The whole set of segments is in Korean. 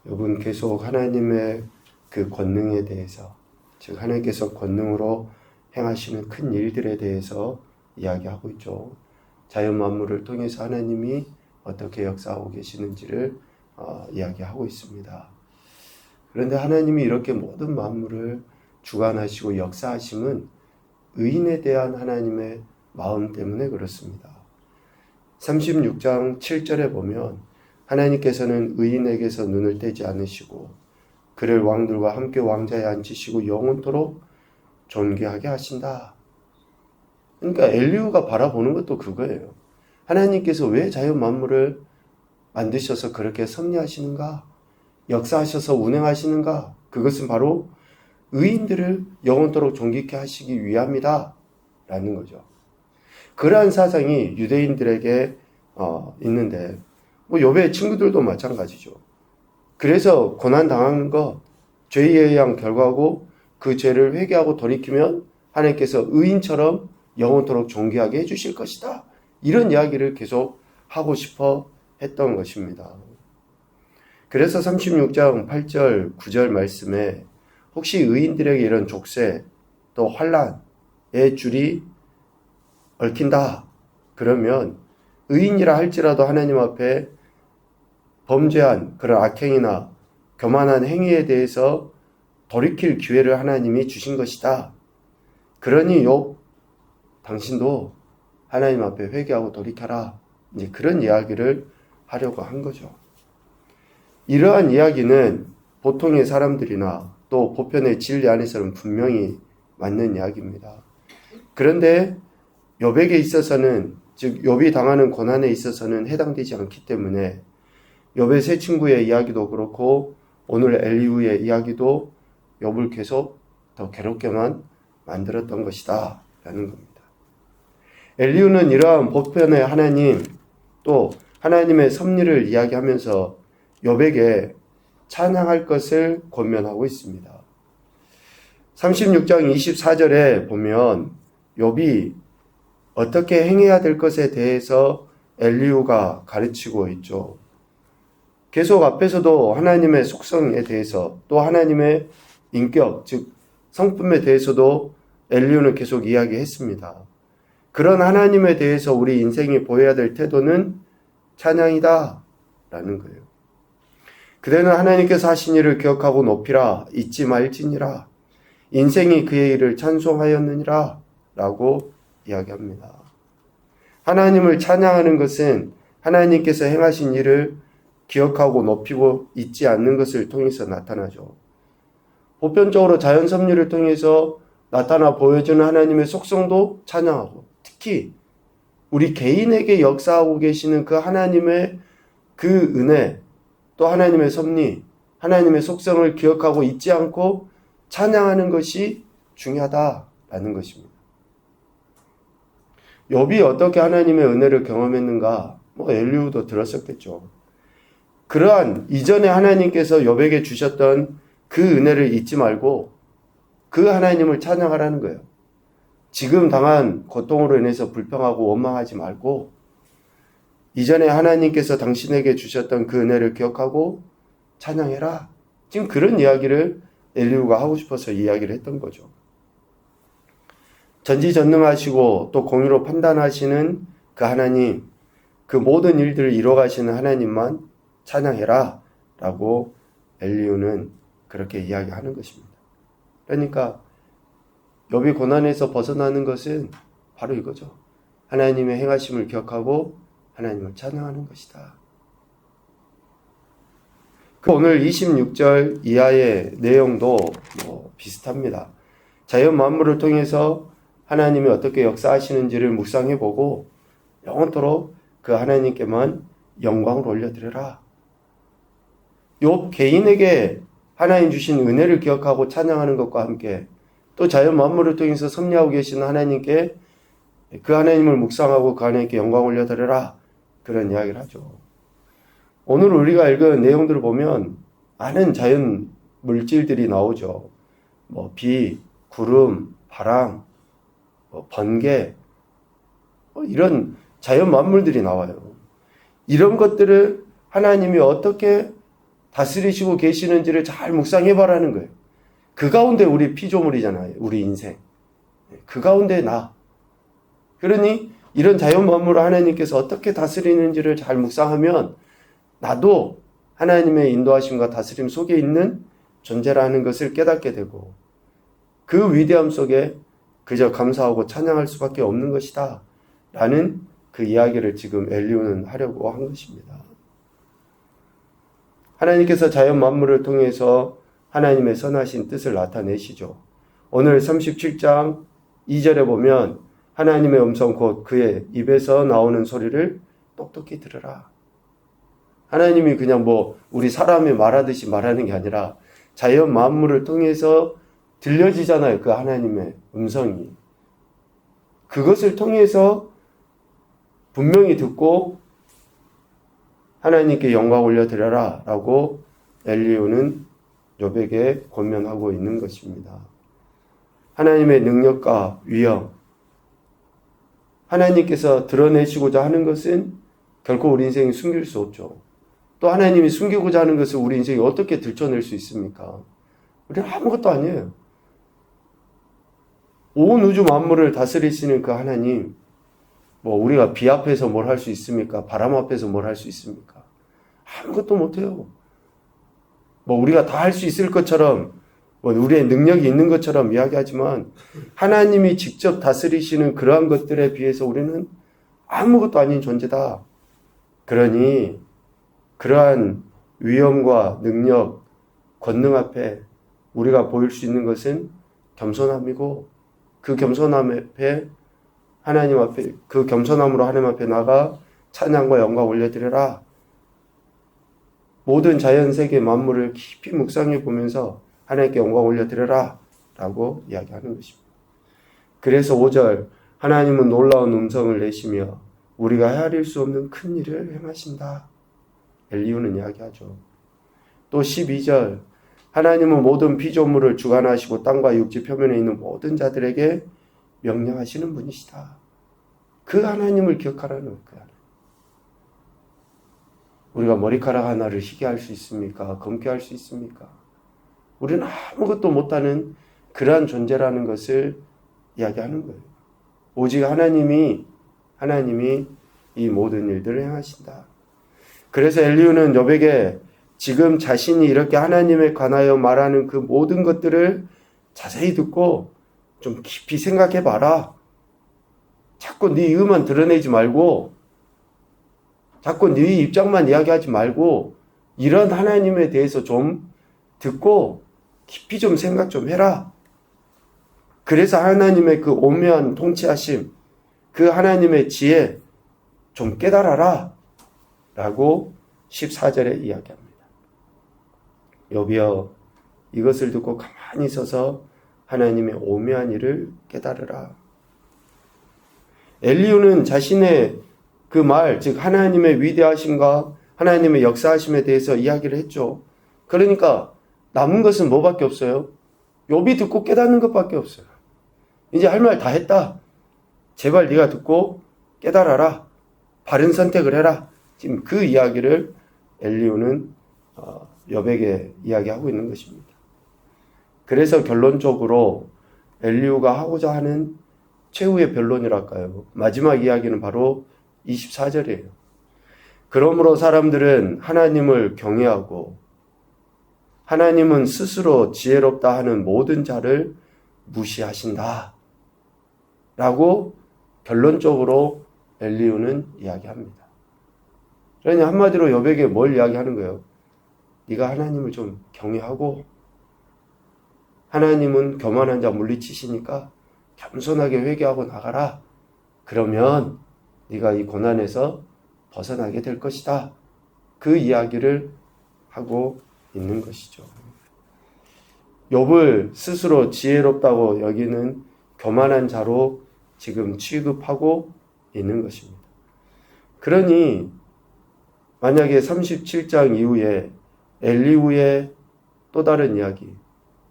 욥은 계속 하나님의 그 권능에 대해서, 즉 하나님께서 권능으로 행하시는 큰 일들에 대해서 이야기하고 있죠. 자연 만물을 통해서 하나님이 어떻게 역사하고 계시는지를 이야기하고 있습니다. 그런데 하나님이 이렇게 모든 만물을 주관하시고 역사하심은 의인에 대한 하나님의 마음 때문에 그렇습니다. 36장 7절에 보면 하나님께서는 의인에게서 눈을 떼지 않으시고 그를 왕들과 함께 왕자에 앉히시고 영원토록 존귀하게 하신다. 그러니까 엘리후가 바라보는 것도 그거예요. 하나님께서 왜 자연 만물을 만드셔서 그렇게 섭리하시는가? 역사하셔서 운행하시는가? 그것은 바로 의인들을 영원토록 존귀케 하시기 위함이다 라는 거죠. 그러한 사상이 유대인들에게 있는데 욥의 친구들도 마찬가지죠. 그래서 고난당하는 것, 죄에 의한 결과고 그 죄를 회개하고 돌이키면 하나님께서 의인처럼 영원토록 존귀하게 해주실 것이다. 이런 이야기를 계속 하고 싶어 했던 것입니다. 그래서 36장 8절, 9절 말씀에 혹시 의인들에게 이런 족쇄 또 환난의 줄이 얽힌다. 그러면 의인이라 할지라도 하나님 앞에 범죄한 그런 악행이나 교만한 행위에 대해서 돌이킬 기회를 하나님이 주신 것이다. 그러니 욥 당신도 하나님 앞에 회개하고 돌이켜라. 이제 그런 이야기를 하려고 한 거죠. 이러한 이야기는 보통의 사람들이나 또 보편의 진리 안에서는 분명히 맞는 이야기입니다. 그런데 욥에게 있어서는, 즉 욥이 당하는 고난에 있어서는 해당되지 않기 때문에 욥의 세 친구의 이야기도 그렇고 오늘 엘리후의 이야기도 욥을 계속 더 괴롭게만 만들었던 것이다 라는 겁니다. 엘리후는 이러한 보편의 하나님 또 하나님의 섭리를 이야기하면서 욥에게 찬양할 것을 권면하고 있습니다. 36장 24절에 보면 욥이 어떻게 행해야 될 것에 대해서 엘리후가 가르치고 있죠. 계속 앞에서도 하나님의 속성에 대해서 또 하나님의 인격, 즉 성품에 대해서도 엘리후는 계속 이야기했습니다. 그런 하나님에 대해서 우리 인생이 보여야 될 태도는 찬양이다 라는 거예요. 그대는 하나님께서 하신 일을 기억하고 높이라, 잊지 말지니라. 인생이 그의 일을 찬송하였느니라 라고 이야기합니다. 하나님을 찬양하는 것은 하나님께서 행하신 일을 기억하고 높이고 잊지 않는 것을 통해서 나타나죠. 보편적으로 자연 섭리를 통해서 나타나 보여주는 하나님의 속성도 찬양하고, 특히 우리 개인에게 역사하고 계시는 그 하나님의 그 은혜, 또 하나님의 섭리, 하나님의 속성을 기억하고 잊지 않고 찬양하는 것이 중요하다라는 것입니다. 욥이 어떻게 하나님의 은혜를 경험했는가? 엘리후도 들었었겠죠. 그러한 이전에 하나님께서 욥에게 주셨던 그 은혜를 잊지 말고 그 하나님을 찬양하라는 거예요. 지금 당한 고통으로 인해서 불평하고 원망하지 말고 이전에 하나님께서 당신에게 주셨던 그 은혜를 기억하고 찬양해라. 지금 그런 이야기를 엘리후가 하고 싶어서 이야기를 했던 거죠. 전지전능하시고 또 공의로 판단하시는 그 하나님, 그 모든 일들을 이뤄가시는 하나님만 찬양해라 라고 엘리후는 그렇게 이야기하는 것입니다. 그러니까 욥이 고난에서 벗어나는 것은 바로 이거죠. 하나님의 행하심을 기억하고 하나님을 찬양하는 것이다. 오늘 26절 이하의 내용도 비슷합니다. 자연 만물을 통해서 하나님이 어떻게 역사하시는지를 묵상해보고 영원토록 그 하나님께만 영광을 올려드려라. 욥 개인에게 하나님 주신 은혜를 기억하고 찬양하는 것과 함께 또 자연 만물을 통해서 섭리하고 계시는 하나님께 그 하나님을 묵상하고 그 하나님께 영광을 올려드려라. 그런 이야기를 하죠. 오늘 우리가 읽은 내용들을 보면 많은 자연 물질들이 나오죠. 비, 구름, 바람, 번개, 이런 자연 만물들이 나와요. 이런 것들을 하나님이 어떻게 다스리시고 계시는지를 잘 묵상해봐라는 거예요. 그 가운데 우리 피조물이잖아요. 우리 인생. 그 가운데 나. 그러니 이런 자연 만물을 하나님께서 어떻게 다스리는지를 잘 묵상하면 나도 하나님의 인도하심과 다스림 속에 있는 존재라는 것을 깨닫게 되고 그 위대함 속에 그저 감사하고 찬양할 수밖에 없는 것이다 라는 그 이야기를 지금 엘리후는 하려고 한 것입니다. 하나님께서 자연 만물을 통해서 하나님의 선하신 뜻을 나타내시죠. 오늘 37장 2절에 보면 하나님의 음성 곧 그의 입에서 나오는 소리를 똑똑히 들으라. 하나님이 그냥 우리 사람이 말하듯이 말하는 게 아니라 자연 만물을 통해서 들려지잖아요. 그 하나님의 음성이. 그것을 통해서 분명히 듣고 하나님께 영광 올려드려라 라고 엘리후는 욥에게 권면하고 있는 것입니다. 하나님의 능력과 위엄, 하나님께서 드러내시고자 하는 것은 결코 우리 인생이 숨길 수 없죠. 또 하나님이 숨기고자 하는 것을 우리 인생이 어떻게 들춰낼 수 있습니까? 우리는 아무것도 아니에요. 온 우주 만물을 다스리시는 그 하나님, 우리가 비 앞에서 뭘 할 수 있습니까? 바람 앞에서 뭘 할 수 있습니까? 아무것도 못해요. 우리가 다 할 수 있을 것처럼, 우리의 능력이 있는 것처럼 이야기하지만, 하나님이 직접 다스리시는 그러한 것들에 비해서 우리는 아무것도 아닌 존재다. 그러니, 그러한 위엄과 능력, 권능 앞에 우리가 보일 수 있는 것은 겸손함이고, 그 겸손함 앞에 하나님 앞에, 그 겸손함으로 하나님 앞에 나가 찬양과 영광 올려드려라. 모든 자연세계 만물을 깊이 묵상해 보면서 하나님께 영광 올려드려라 라고 이야기하는 것입니다. 그래서 5절 하나님은 놀라운 음성을 내시며 우리가 헤아릴 수 없는 큰 일을 행하신다. 엘리후는 이야기하죠. 또 12절 하나님은 모든 피조물을 주관하시고 땅과 육지 표면에 있는 모든 자들에게 명령하시는 분이시다. 그 하나님을 기억하라는 거야. 우리가 머리카락 하나를 희게 할 수 있습니까? 검게 할 수 있습니까? 우리는 아무것도 못하는 그러한 존재라는 것을 이야기하는 거예요. 오직 하나님이 이 모든 일들을 행하신다. 그래서 엘리후는 욥에게 지금 자신이 이렇게 하나님에 관하여 말하는 그 모든 것들을 자세히 듣고 좀 깊이 생각해 봐라. 자꾸 네 의만 드러내지 말고 자꾸 네 입장만 이야기하지 말고 이런 하나님에 대해서 좀 듣고 깊이 좀 생각 좀 해라. 그래서 하나님의 그 오묘한 통치하심, 그 하나님의 지혜 좀 깨달아라 라고 14절에 이야기합니다. 욥이여 이것을 듣고 가만히 서서 하나님의 오묘한 일을 깨달으라. 엘리후는 자신의 그 말, 즉 하나님의 위대하심과 하나님의 역사하심에 대해서 이야기를 했죠. 그러니까 남은 것은 뭐밖에 없어요? 욥이 듣고 깨닫는 것밖에 없어요. 이제 할 말 다 했다. 제발 네가 듣고 깨달아라. 바른 선택을 해라. 지금 그 이야기를 엘리후는 욥에게 이야기하고 있는 것입니다. 그래서 결론적으로 엘리후가 하고자 하는 최후의 변론이랄까요. 마지막 이야기는 바로 24절이에요. 그러므로 사람들은 하나님을 경외하고 하나님은 스스로 지혜롭다 하는 모든 자를 무시하신다. 라고 결론적으로 엘리후는 이야기합니다. 그러니 한마디로 욥에게 뭘 이야기하는 거예요? 네가 하나님을 좀 경외하고 하나님은 교만한 자 물리치시니까 겸손하게 회개하고 나가라. 그러면 네가 이 고난에서 벗어나게 될 것이다. 그 이야기를 하고 있는 것이죠. 욥을 스스로 지혜롭다고 여기는 교만한 자로 지금 취급하고 있는 것입니다. 그러니 만약에 37장 이후에 엘리후의 또 다른 이야기,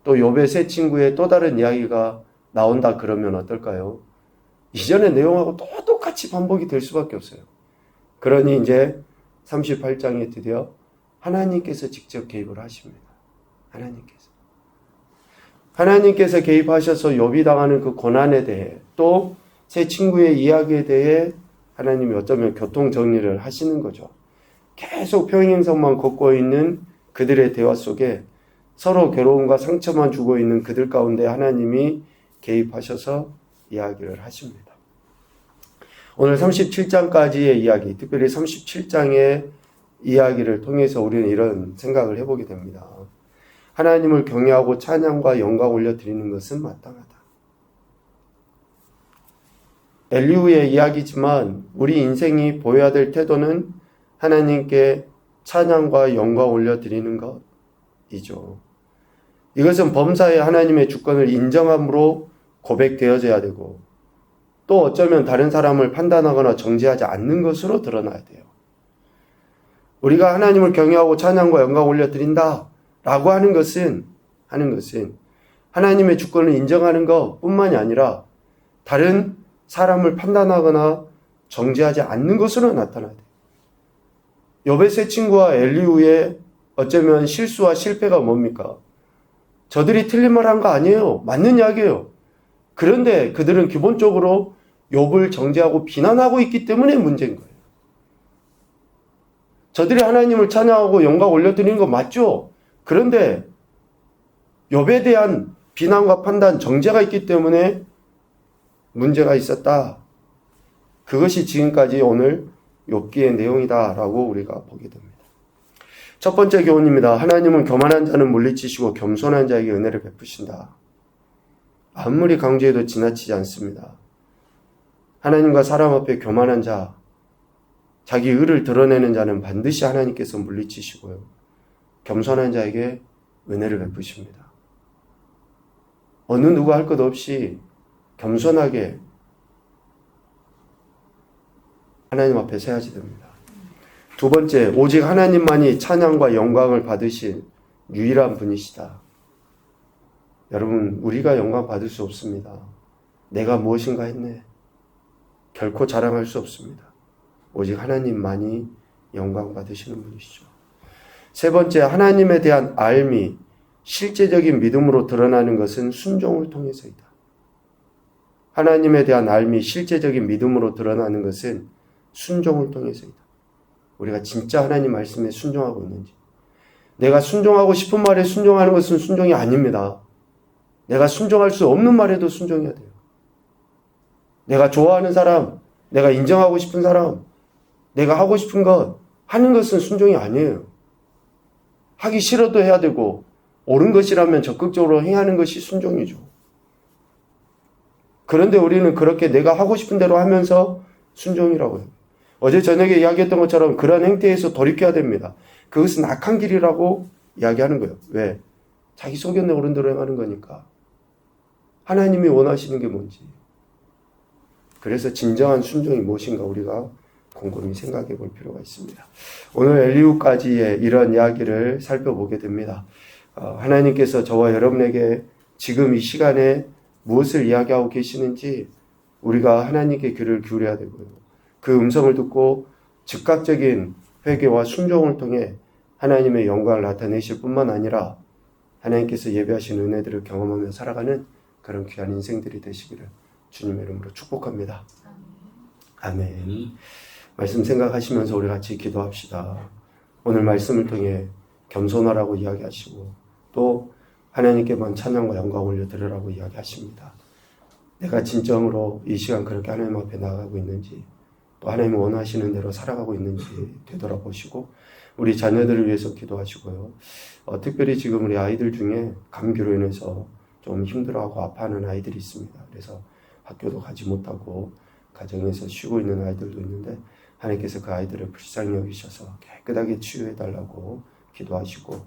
또 욥의 세 친구의 또 다른 이야기가 나온다 그러면 어떨까요? 이전의 내용하고 또 똑같이 반복이 될 수밖에 없어요. 그러니 이제 38장에 드디어 하나님께서 직접 개입을 하십니다. 하나님께서 개입하셔서 욥이 당하는 그 고난에 대해 또 세 친구의 이야기에 대해 하나님이 어쩌면 교통 정리를 하시는 거죠. 계속 평행선만 걷고 있는 그들의 대화 속에 서로 괴로움과 상처만 주고 있는 그들 가운데 하나님이 개입하셔서 이야기를 하십니다. 오늘 37장까지의 이야기, 특별히 37장의 이야기를 통해서 우리는 이런 생각을 해보게 됩니다. 하나님을 경외하고 찬양과 영광 올려드리는 것은 마땅하다. 엘리후의 이야기지만 우리 인생이 보여야 될 태도는 하나님께 찬양과 영광 올려드리는 것이죠. 이것은 범사에 하나님의 주권을 인정함으로 고백되어져야 되고 또 어쩌면 다른 사람을 판단하거나 정죄하지 않는 것으로 드러나야 돼요. 우리가 하나님을 경외하고 찬양과 영광 올려드린다 라고 하는 것은 하나님의 주권을 인정하는 것뿐만이 아니라 다른 사람을 판단하거나 정죄하지 않는 것으로 나타나야 돼요. 욥의 세 친구와 엘리후의 어쩌면 실수와 실패가 뭡니까? 저들이 틀린 말 한 거 아니에요. 맞는 이야기예요. 그런데 그들은 기본적으로 욥을 정죄하고 비난하고 있기 때문에 문제인 거예요. 저들이 하나님을 찬양하고 영광 올려드리는 거 맞죠? 그런데 욥에 대한 비난과 판단, 정죄가 있기 때문에 문제가 있었다. 그것이 지금까지 오늘 욥기의 내용이다라고 우리가 보게 됩니다. 첫 번째 교훈입니다. 하나님은 교만한 자는 물리치시고 겸손한 자에게 은혜를 베푸신다. 아무리 강조해도 지나치지 않습니다. 하나님과 사람 앞에 교만한 자, 자기 의를 드러내는 자는 반드시 하나님께서 물리치시고요. 겸손한 자에게 은혜를 베푸십니다. 어느 누구 할 것 없이 겸손하게 하나님 앞에 서야지 됩니다. 두 번째, 오직 하나님만이 찬양과 영광을 받으신 유일한 분이시다. 여러분, 우리가 영광 받을 수 없습니다. 내가 무엇인가 했네. 결코 자랑할 수 없습니다. 오직 하나님만이 영광 받으시는 분이시죠. 세 번째, 하나님에 대한 알미, 실제적인 믿음으로 드러나는 것은 순종을 통해서이다. 하나님에 대한 알미, 실제적인 믿음으로 드러나는 것은 순종을 통해서이다. 우리가 진짜 하나님 말씀에 순종하고 있는지. 내가 순종하고 싶은 말에 순종하는 것은 순종이 아닙니다. 내가 순종할 수 없는 말에도 순종해야 돼요. 내가 좋아하는 사람, 내가 인정하고 싶은 사람, 내가 하고 싶은 것 하는 것은 순종이 아니에요. 하기 싫어도 해야 되고 옳은 것이라면 적극적으로 행하는 것이 순종이죠. 그런데 우리는 그렇게 내가 하고 싶은 대로 하면서 순종이라고 해요. 어제 저녁에 이야기했던 것처럼 그런 행태에서 돌이켜야 됩니다. 그것은 악한 길이라고 이야기하는 거예요. 왜? 자기 속였네 옳은 대로 행하는 거니까. 하나님이 원하시는 게 뭔지. 그래서 진정한 순종이 무엇인가 우리가 곰곰이 생각해 볼 필요가 있습니다. 오늘 엘리후까지의 이런 이야기를 살펴보게 됩니다. 하나님께서 저와 여러분에게 지금 이 시간에 무엇을 이야기하고 계시는지 우리가 하나님께 귀를 기울여야 되고요. 그 음성을 듣고 즉각적인 회개와 순종을 통해 하나님의 영광을 나타내실 뿐만 아니라 하나님께서 예배하신 은혜들을 경험하며 살아가는 그런 귀한 인생들이 되시기를 주님의 이름으로 축복합니다. 아멘. 말씀 생각하시면서 우리 같이 기도합시다. 오늘 말씀을 통해 겸손하라고 이야기하시고 또 하나님께만 찬양과 영광 올려드리라고 이야기하십니다. 내가 진정으로 이 시간 그렇게 하나님 앞에 나아가고 있는지 또 하나님이 원하시는 대로 살아가고 있는지 되돌아보시고 우리 자녀들을 위해서 기도하시고요. 특별히 지금 우리 아이들 중에 감기로 인해서 좀 힘들어하고 아파하는 아이들이 있습니다. 그래서 학교도 가지 못하고 가정에서 쉬고 있는 아이들도 있는데 하나님께서 그 아이들을 불쌍히 여기셔서 깨끗하게 치유해달라고 기도하시고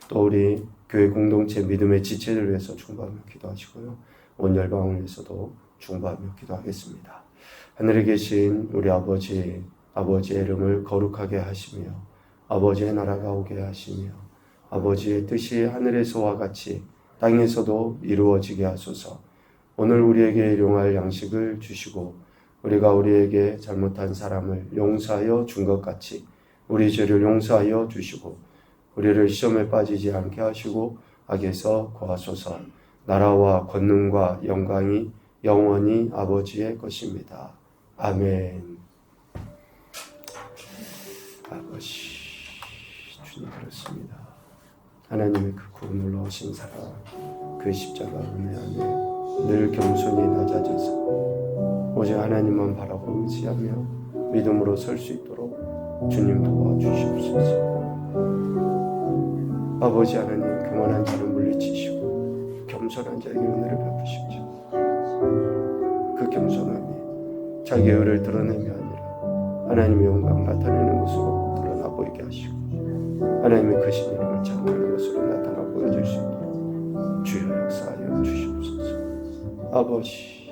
또 우리 교회 공동체 믿음의 지체를 위해서 중보하며 기도하시고요. 온 열방을 위해서도 중보하며 기도하겠습니다. 하늘에 계신 우리 아버지의 이름을 거룩하게 하시며 아버지의 나라가 오게 하시며 아버지의 뜻이 하늘에서와 같이 땅에서도 이루어지게 하소서. 오늘 우리에게 일용할 양식을 주시고 우리가 우리에게 잘못한 사람을 용서하여 준 것 같이 우리 죄를 용서하여 주시고 우리를 시험에 빠지지 않게 하시고 악에서 구하소서. 나라와 권능과 영광이 영원히 아버지의 것입니다. 아멘. 아버지, 주님 그렇습니다. 하나님의 그 구원을 넣으신 사랑, 그 십자가 은혜 안에 늘 겸손히 낮아져서 오직 하나님만 바라고 의지하며 믿음으로 설 수 있도록 주님 도와주시옵소서. 아버지 하나님, 교만한 자를 물리치시고 겸손한 자에게 은혜를 베푸십시오. 그 겸손함이 자기의 의를 드러내며 아니라 하나님의 영광을 나타내는 것으로 드러나 보이게 하시고 하나님의 크신 이름을 찬양하는 것으로 나타나 보여줄 수 있도록 주여 역사하여 주시옵소서. 아버지,